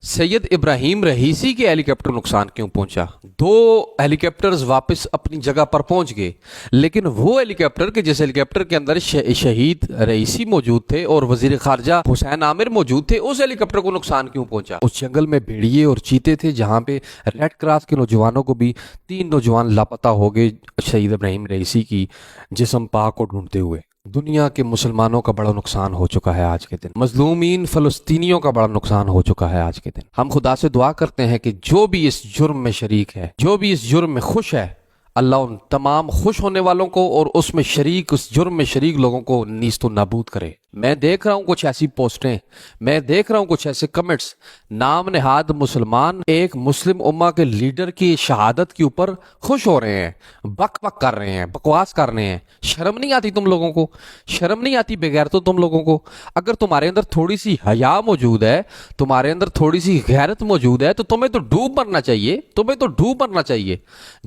سید Ebrahim Raisi کے ہیلی copter نقصان کیوں پہنچا؟ دو ہیلی کاپٹرز واپس اپنی جگہ پر پہنچ گئے، لیکن وہ ہیلی کاپٹر کے جس ہیلی کاپٹر کے اندر شہید رئیسی موجود تھے اور وزیر خارجہ حسین عامر موجود تھے، اس ہیلی کاپٹر کو نقصان کیوں پہنچا؟ اس جنگل میں بھیڑیے اور چیتے تھے جہاں پہ ریڈ کراس کے نوجوانوں کو بھی 3 نوجوان لاپتہ ہو گئے شہید ابراہیم رئیسی کی جسم پاک کو ڈھونڈتے ہوئے۔ دنیا کے مسلمانوں کا بڑا نقصان ہو چکا ہے آج کے دن، مظلومین فلسطینیوں کا بڑا نقصان ہو چکا ہے آج کے دن۔ ہم خدا سے دعا کرتے ہیں کہ جو بھی اس جرم میں شریک ہے، جو بھی اس جرم میں خوش ہے، اللہ ان تمام خوش ہونے والوں کو اور اس میں شریک، اس جرم میں شریک لوگوں کو نیست و نابود کرے۔ میں دیکھ رہا ہوں کچھ ایسی پوسٹیں، میں دیکھ رہا ہوں کچھ ایسے کمنٹس، نام نہاد مسلمان ایک مسلم امہ کے لیڈر کی شہادت کے اوپر خوش ہو رہے ہیں، بک بک کر رہے ہیں، بکواس کر رہے ہیں۔ شرم نہیں آتی تم لوگوں کو؟ شرم نہیں آتی بغیر تو تم لوگوں کو؟ اگر تمہارے اندر تھوڑی سی حیا موجود ہے، تمہارے اندر تھوڑی سی غیرت موجود ہے، تو تمہیں تو ڈوب مرنا چاہیے، تمہیں تو ڈوب مرنا چاہیے۔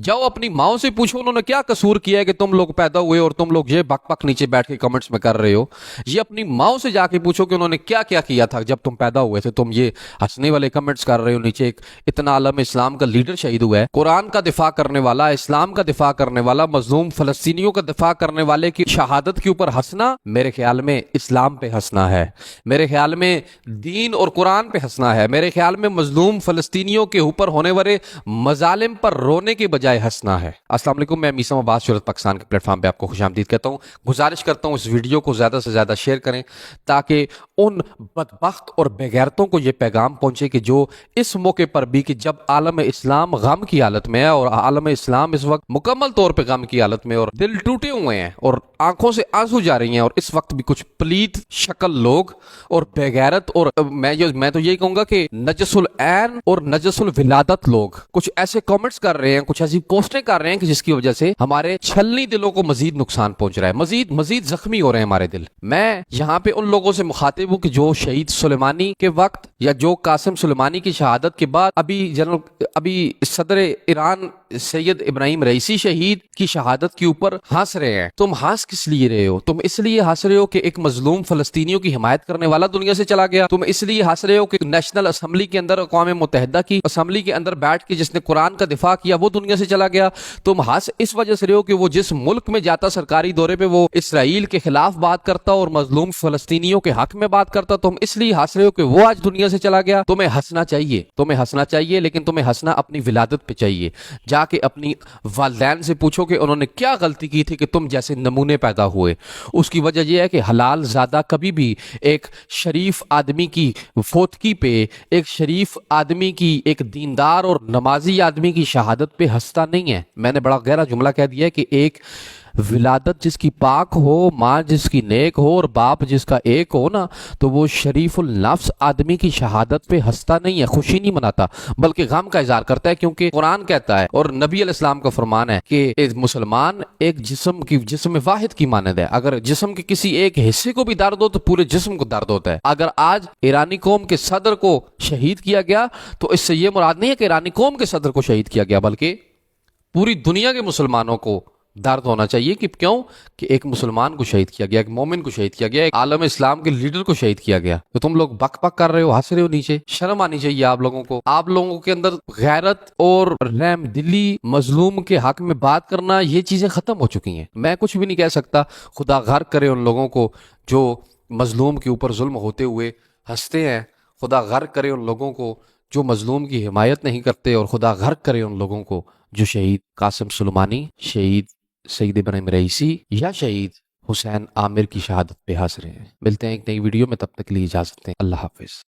جاؤ اپنی ماؤں سے پوچھو انہوں نے کیا قصور کیا ہے کہ تم لوگ پیدا ہوئے اور تم لوگ یہ بک بک نیچے بیٹھ کے کمنٹس میں کر رہے ہو۔ یہ اپنی ماؤں سے جا کے پوچھو کہ انہوں نے کیا کیا کیا تھا جب تم پیدا ہوئے تھے، تم یہ ہنسنے والے کمنٹس کر رہے ہو نیچے۔ ایک اتنا عالم اسلام کا لیڈر شہید ہوا ہے، قرآن کا دفاع کرنے والا، اسلام کا دفاع کرنے والا، مظلوم فلسطینیوں کا دفاع کرنے والے کی شہادت کے اوپر ہنسنا میرے خیال میں اسلام پہ ہنسنا ہے، میرے خیال میں دین اور قرآن پہ ہنسنا ہے، میرے خیال میں مظلوم فلسطینیوں کے اوپر ہونے والے مظالم پر رونے کے بجائے ہنسنا ہے۔ السلام علیکم، میں میثم عباس شہرت پاکستان کے پلیٹ فارم پہ آپ کو خوش آمدید کہتا ہوں۔ گزارش کرتا ہوں اس ویڈیو کو زیادہ سے زیادہ شیئر کریں تاکہ ان بدبخت اور بےغیرتوں کو یہ پیغام پہنچے کہ جو اس موقع پر بھی کہ جب عالم اسلام غم کی حالت میں ہے، اور عالم اسلام اس وقت مکمل طور پہ غم کی حالت میں اور دل ٹوٹے ہوئے ہیں اور آنکھوں سے آنسو جا رہی ہیں، اور اس وقت بھی کچھ پلیت شکل لوگ اور بےغیرت اور میں تو یہی کہوں گا کہ نجس العین اور نجس الولادت لوگ کچھ ایسے کامنٹس کر رہے ہیں، کچھ ایسی پوسٹیں کر رہے ہیں کہ جس کی وجہ سے ہمارے چھلنی دلوں کو مزید نقصان پہنچ رہا ہے، مزید زخمی ہو رہے ہیں ہمارے دل۔ میں یہاں پہ ان لوگوں سے مخاطب ہوں کہ جو شہید سلیمانی کے وقت یا جو قاسم سلیمانی کی شہادت کے بعد ابھی صدر ایران سید ابراہیم رئیسی شہید کی شہادت کے اوپر ہنس رہے ہیں۔ تم ہنس کس لیے رہے ہو؟ تم اس لیے ہنس رہے ہو کہ ایک مظلوم فلسطینیوں کی حمایت کرنے والا دنیا سے چلا گیا؟ تم اس لیے ہنس رہے ہو کہ نیشنل اسمبلی کے اندر، اقوام متحدہ کی اسمبلی کے اندر بیٹھ کے جس نے قرآن کا دفاع کیا وہ دنیا سے چلا گیا؟ تم ہنس اس وجہ سے رہے ہو کہ وہ جس ملک میں جاتا سرکاری دورے پہ وہ اسرائیل کے خلاف بات کرتا اور مظلوم فلسطینیوں کے حق میں بات کرتا، تم اس لیے ہنس رہے ہو کہ وہ آج دنیا سے چلا گیا؟ تمہیں ہنسنا چاہیے، لیکن تمہیں ہنسنا اپنی ولادت پہ چاہیے۔ جا کے اپنی والدین سے پوچھو کہ انہوں نے کیا غلطی کی تھی کہ تم جیسے نمونے پیدا ہوئے۔ اس کی وجہ یہ ہے کہ حلال زادہ کبھی بھی ایک شریف آدمی کی فوتگی پہ، ایک شریف آدمی کی، ایک دیندار اور نمازی آدمی کی شہادت پہ ہنستا نہیں ہے۔ میں نے بڑا گہرا جملہ کہہ دیا ہے کہ ایک ولادت جس کی پاک ہو، ماں جس کی نیک ہو اور باپ جس کا ایک ہو نا، تو وہ شریف النفس آدمی کی شہادت پہ ہنستا نہیں ہے، خوشی نہیں مناتا، بلکہ غم کا اظہار کرتا ہے، کیونکہ قرآن کہتا ہے اور نبی علیہ السلام کا فرمان ہے کہ ایک مسلمان ایک جسم واحد کی مانند ہے۔ اگر جسم کے کسی ایک حصے کو بھی درد ہو تو پورے جسم کو درد ہوتا ہے۔ اگر آج ایرانی قوم کے صدر کو شہید کیا گیا تو اس سے یہ مراد نہیں ہے کہ ایرانی قوم کے صدر کو شہید کیا گیا، بلکہ پوری دنیا کے مسلمانوں کو درد ہونا چاہیے کہ کیوں کہ ایک مسلمان کو شہید کیا گیا، ایک مومن کو شہید کیا گیا، ایک عالم اسلام کے لیڈر کو شہید کیا گیا۔ تو تم لوگ بک بک کر رہے ہو، ہنس رہے ہو نیچے۔ شرم آنی چاہیے آپ لوگوں کو۔ آپ لوگوں کے اندر غیرت اور رحم دلی، مظلوم کے حق میں بات کرنا، یہ چیزیں ختم ہو چکی ہیں۔ میں کچھ بھی نہیں کہہ سکتا۔ خدا غرق کرے ان لوگوں کو جو مظلوم کے اوپر ظلم ہوتے ہوئے ہنستے ہیں، خدا غرق کرے ان لوگوں کو جو مظلوم کی حمایت نہیں کرتے، اور خدا غرق کرے ان لوگوں کو جو شہید قاسم سلیمانی، شہید سید ابراہیم رئیسی یا شہید حسین عامر کی شہادت پہ ہنس رہے ہیں۔ ملتے ہیں ایک نئی ویڈیو میں، تب تک کے لیے اجازت دیں۔ اللہ حافظ۔